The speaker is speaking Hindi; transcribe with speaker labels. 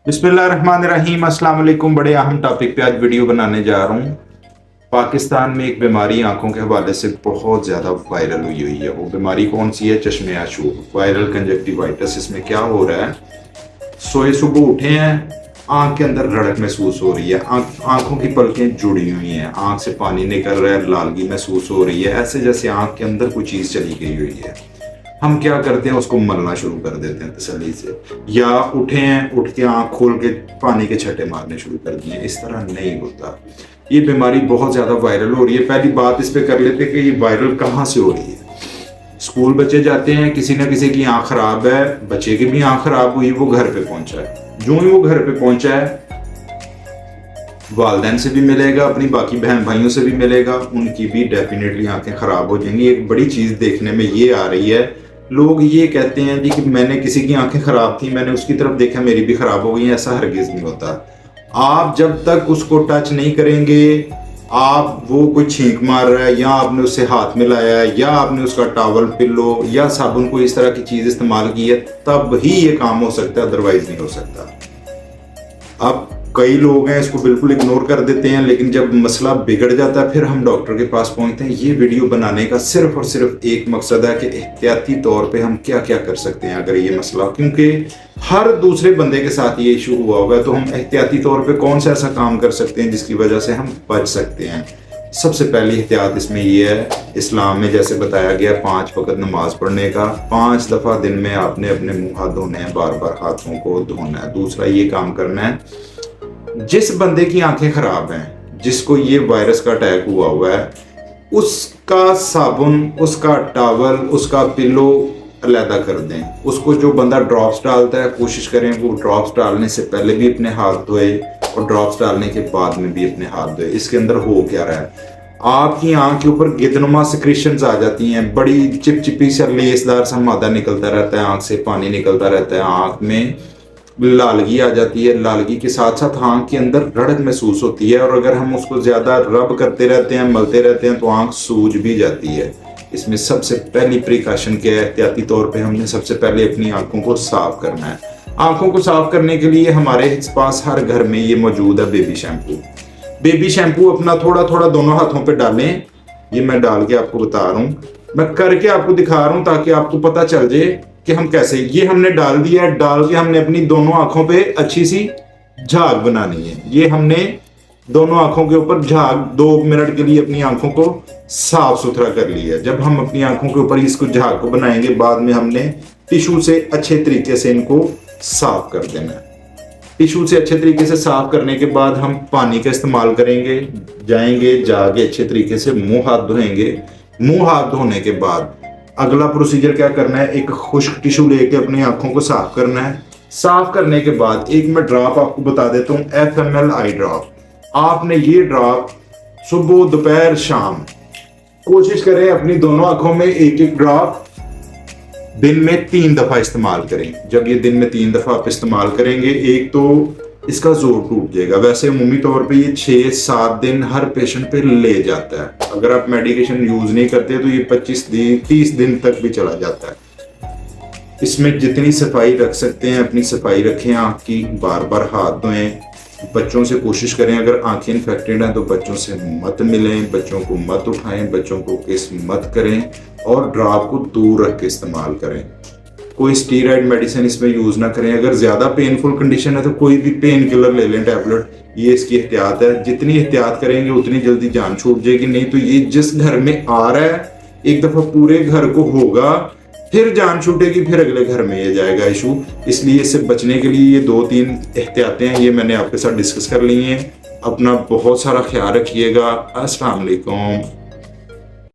Speaker 1: बिस्मिल्लाहिर्रहमानिर्रहीम अस्सलाम वालेकुम। बड़े अहम टॉपिक पे आज वीडियो बनाने जा रहा हूँ। पाकिस्तान में एक बीमारी आंखों के हवाले से बहुत ज़्यादा वायरल हुई है। वो बीमारी कौन सी है? चश्मे आशूब, वायरल कंजक्टिवाइटिस। इसमें क्या हो रहा है? सोए सुबह उठे हैं, आंख के अंदर रड़क महसूस हो रही है, आंखों की पलकें जुड़ी हुई हैं, आंख से पानी निकल रहा है, लालगी महसूस हो रही है, ऐसे जैसे आंख के अंदर कोई चीज़ चली गई हुई है। हम क्या करते हैं, उसको मलना शुरू कर देते हैं तसल्ली से, या उठे हैं, उठ के आंख खोल के पानी के छट्टे मारने शुरू कर दिए। इस तरह नहीं होता। ये बीमारी बहुत ज़्यादा वायरल हो रही है। पहली बात इस पे कर लेते हैं कि ये वायरल कहाँ से हो रही है। स्कूल बच्चे जाते हैं, किसी न किसी की आंख खराब है, बच्चे की भी आंख खराब हुई, वो घर पे पहुंचा है। जो ही वो घर पे पहुंचा है, वालदैन से भी मिलेगा, अपनी बाकी बहन भाइयों से भी मिलेगा, उनकी भी डेफिनेटली आंखें खराब हो जाएंगी। एक बड़ी चीज़ देखने में ये आ रही है, लोग ये कहते हैं जी कि मैंने किसी की आंखें खराब थी, मैंने उसकी तरफ देखा, मेरी भी खराब हो गई। ऐसा हरगिज नहीं होता। आप जब तक उसको टच नहीं करेंगे, आप वो कोई छींक मार रहा है, या आपने उससे हाथ मिलाया है, या आपने उसका टॉवल, पिल्लो या साबुन, कोई इस तरह की चीज इस्तेमाल की है, तब ही ये काम हो सकता है, अदरवाइज नहीं हो सकता। अब कई लोग हैं इसको बिल्कुल इग्नोर कर देते हैं, लेकिन जब मसला बिगड़ जाता है फिर हम डॉक्टर के पास पहुंचते हैं। ये वीडियो बनाने का सिर्फ और सिर्फ एक मकसद है कि एहतियाती तौर पे हम क्या क्या कर सकते हैं अगर ये मसला, क्योंकि हर दूसरे बंदे के साथ ये इशू हुआ होगा, तो हम एहतियाती तौर पे कौन सा ऐसा काम कर सकते हैं जिसकी वजह से हम बच सकते हैं। सबसे पहली एहतियात इसमें ये है, इस्लाम में जैसे बताया गया 5 वक्त नमाज पढ़ने का, 5 दफ़ा दिन में आपने अपने मुंह हाथ धोने हैं, बार बार हाथों को धोना है। दूसरा ये काम करना है, जिस बंदे की आंखें खराब हैं, जिसको ये वायरस का अटैक हुआ है, उसका साबुन, उसका टॉवल, उसका पिलो अलहदा कर दें। उसको जो बंदा ड्रॉप्स डालता है, कोशिश करें वो ड्रॉप्स डालने से पहले भी अपने हाथ धोए और ड्रॉप्स डालने के बाद में भी अपने हाथ धोए। इसके अंदर हो क्या रहा है, आपकी आंख के ऊपर गिदनुमा सिक्रीशंस आ जाती हैं, बड़ी चिपचिपी सा लेसदार सा मादा निकलता रहता है, आंख से पानी निकलता रहता है, आंख में लालगी आ जाती है, लालगी के साथ साथ आंख के अंदर रड़क महसूस होती है, और अगर हम उसको ज्यादा रब करते रहते हैं, मलते रहते हैं, तो आंख सूज भी जाती है। इसमें सबसे पहली प्रिकॉशन क्या है, एहतियाती तौर पे हमने सबसे पहले अपनी आंखों को साफ करना है। आंखों को साफ करने के लिए हमारे पास हर घर में ये मौजूद है, बेबी शैम्पू। बेबी शैम्पू अपना थोड़ा थोड़ा दोनों हाथों पे डालें। ये मैं डाल के आपको बता रहा हूँ, मैं करके आपको दिखा रहा हूँ ताकि आपको पता चल जाए कि हम कैसे। ये हमने डाल दिया, डाल के हमने अपनी दोनों आंखों पे अच्छी सी झाग बनानी है। ये हमने दोनों आंखों के ऊपर झाग 2 मिनट के लिए अपनी आंखों को साफ सुथरा कर लिया। जब हम अपनी आंखों के ऊपर इसको झाग को बनाएंगे, बाद में हमने टिश्यू से अच्छे तरीके से इनको साफ कर देना है। टिश्यू से अच्छे तरीके से साफ करने के बाद हम पानी का इस्तेमाल करेंगे, जाएंगे, जाके अच्छे तरीके से मुंह हाथ धोएंगे। मुंह हाथ धोने के बाद अगला प्रोसीजर क्या करना है, एक खुश्क टिश्यू लेके अपनी आंखों को साफ करना है। साफ करने के बाद एक मैं ड्रॉप आपको बता देता हूँ, FML आई ड्रॉप। आपने ये ड्रॉप सुबह, दोपहर, शाम कोशिश करें अपनी दोनों आंखों में एक एक ड्रॉप दिन में 3 दफा इस्तेमाल करें। जब ये दिन में 3 दफा आप इस्तेमाल करेंगे, एक तो इसका जोर टूट जाएगा। वैसे अमूमी तौर पे ये 6-7 दिन हर पेशेंट पे ले जाता है। अगर आप मेडिकेशन यूज नहीं करते तो ये 25-30 दिन तक भी चला जाता है। इसमें जितनी सफाई रख सकते हैं अपनी सफाई रखें, आंख की बार बार हाथ धोएं। बच्चों से कोशिश करें, अगर आंखें इन्फेक्टेड हैं तो बच्चों से मत मिलें, बच्चों को मत उठाएं, बच्चों को किस मत करें, और ड्रॉप को दूर रख के इस्तेमाल करें। कोई स्टीरॉयड मेडिसिन इसमें यूज ना करें। अगर ज्यादा पेनफुल कंडीशन है तो कोई भी पेन किलर ले लें, टैबलेट। ये इसकी एहतियात है। जितनी एहतियात करेंगे उतनी जल्दी जान छूट जाएगी। नहीं तो ये जिस घर में आ रहा है, एक दफा पूरे घर को होगा, फिर जान छूटेगी, फिर अगले घर में ये जाएगा इशू। इसलिए इससे बचने के लिए ये 2-3 एहतियातें हैं, ये मैंने आपके साथ डिस्कस कर ली हैं। अपना बहुत सारा ख्याल रखिएगा। अस्सलाम वालेकुम।